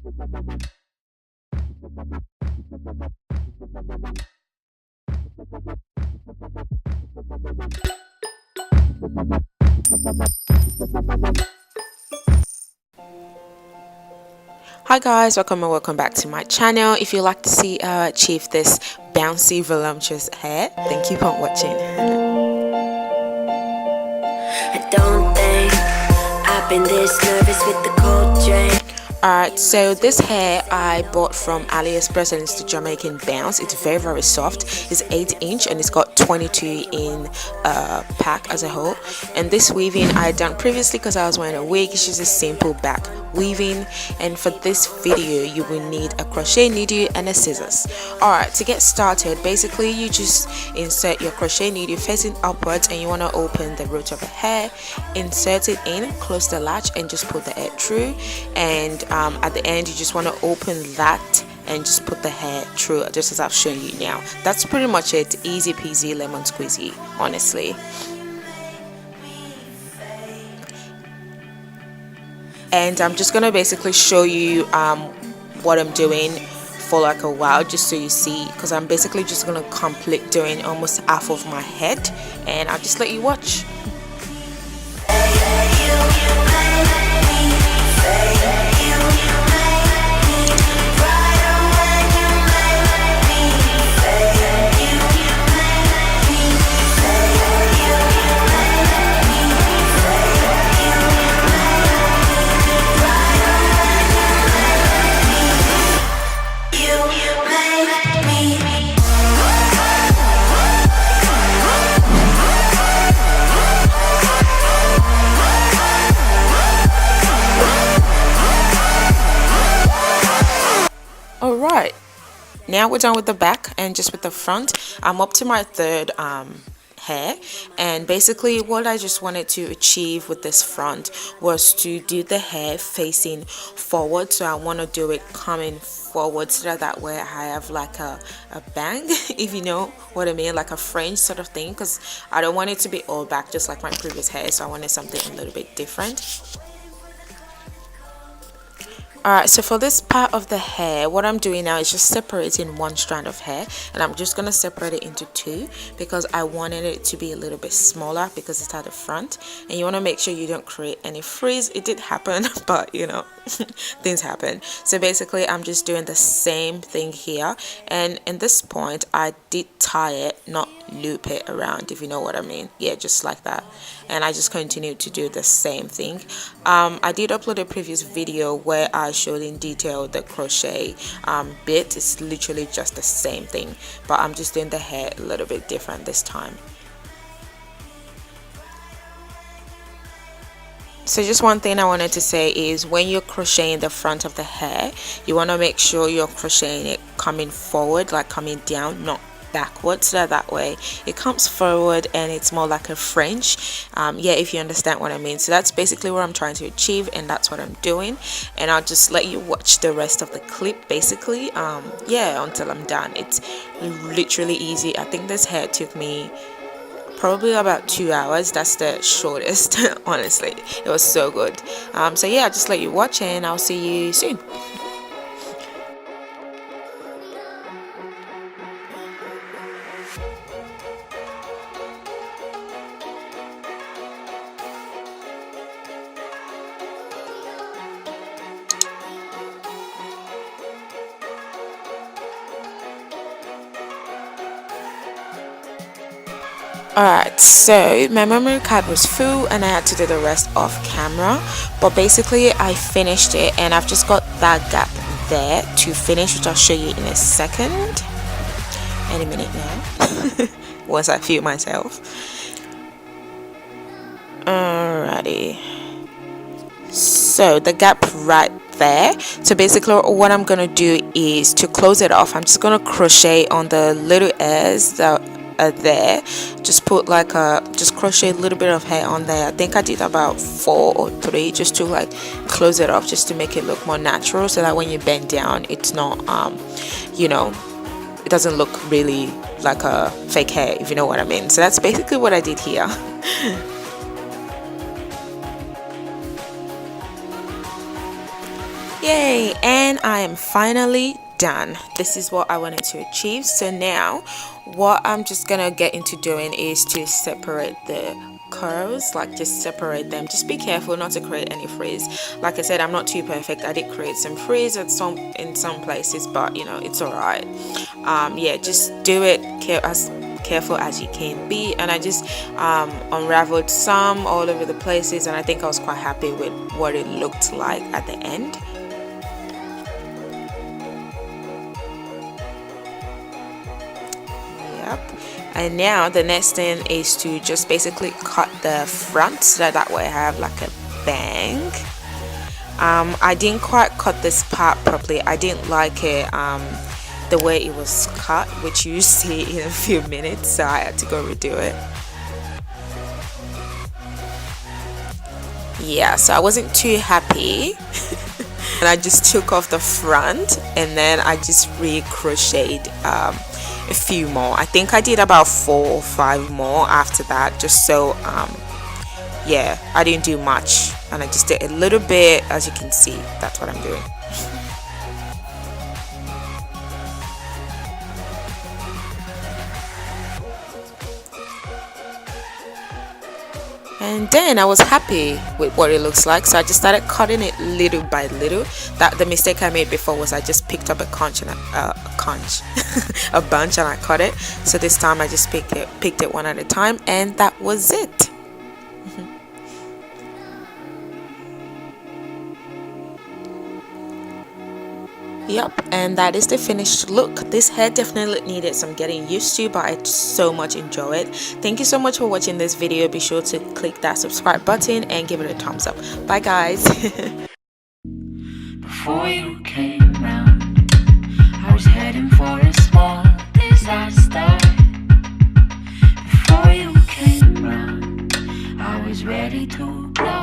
Hi guys, welcome back to my channel. If you'd like to see how I achieve this bouncy voluptuous hair, then keep on watching. I don't think I've been this nervous with the cold drain. Alright, so this hair I bought from AliExpress and it's the Jamaican bounce. It's very soft. It's 8-inch and it's got 22 in pack as a whole. And this weaving I done previously because I was wearing a wig. It's just a simple back weaving, and for this video you will need a crochet needle and a scissors. Alright, to get started, basically you just insert your crochet needle facing upwards and you want to open the root of the hair, insert it in, close the latch and just put the hair through, and at the end you just want to open that and just put the hair through, just as I've shown you now. That's pretty much it. Easy peasy lemon squeezy, honestly. And I'm just gonna basically show you what I'm doing for like a while, just so you see, because I'm basically just gonna complete doing almost half of my head, and I'll just let you watch. Alright, now we're done with the back and just with the front. I'm up to my third hair, and basically what I just wanted to achieve with this front was to do the hair facing forward. So I want to do it coming forward so that way I have like a bang, if you know what I mean, like a fringe sort of thing, because I don't want it to be all back just like my previous hair, so I wanted something a little bit different. Alright, so for this part of the hair, what I'm doing now is just separating one strand of hair, and I'm just going to separate it into two because I wanted it to be a little bit smaller because it's at the front, and you want to make sure you don't create any frizz. It did happen, but you know, things happen. So basically I'm just doing the same thing here, and in this point I did tie it, not loop it around, if you know what I mean. Yeah, just like that. And I just continued to do the same thing. I did upload a previous video where I showed in detail the crochet bit. It's literally just the same thing, but I'm just doing the hair a little bit different this time. So just one thing I wanted to say is when you're crocheting the front of the hair, you want to make sure you're crocheting it coming forward, like coming down, not backwards, so that way it comes forward and it's more like a fringe. Yeah, if you understand what I mean. So that's basically what I'm trying to achieve, and that's what I'm doing, and I'll just let you watch the rest of the clip basically, yeah, until I'm done. It's literally easy. I think this hair took me probably about 2 hours. That's the shortest. Honestly, it was so good. So yeah, I'll just let you watch and I'll see you soon. Alright, so my memory card was full and I had to do the rest off camera, but basically I finished it and I've just got that gap there to finish, which I'll show you in a second, any minute now, once I feel myself. Alrighty, so the gap right there. So basically what I'm gonna do is to close it off, I'm just gonna crochet on the little hairs that are there. Just put like just crochet a little bit of hair on there. I think I did about 4 or 3 just to like close it off, just to make it look more natural, so that when you bend down it's not you know, it doesn't look really like a fake hair, if you know what I mean. So that's basically what I did here. Yay! And I am finally done. This is what I wanted to achieve. So now what I'm just gonna get into doing is to separate the curls, like just separate them. Just be careful not to create any frizz. Like I said, I'm not too perfect. I did create some frizz in some places, but you know, it's all right. Yeah, just do it as careful as you can be. And I just unraveled some all over the places, and I think I was quite happy with what it looked like at the end. And now the next thing is to just basically cut the front so that way I have like a bang. I didn't quite cut this part properly. I didn't like it the way it was cut, which you see in a few minutes, so I had to go redo it. Yeah, so I wasn't too happy. And I just took off the front and then I just re-crocheted a few more. I think I did about 4 or 5 more after that, just so yeah, I didn't do much and I just did a little bit. As you can see, that's what I'm doing. And then I was happy with what it looks like, so I just started cutting it little by little. That the mistake I made before was I just picked up a bunch and I cut it. So this time I just picked it one at a time, and that was it. Yep, and that is the finished look. This hair definitely needed some getting used to, but I so much enjoy it. Thank you so much for watching this video. Be sure to click that subscribe button and give it a thumbs up. Bye guys. Before you came round, I was heading for a small disaster. Before you came round, I was ready to blow.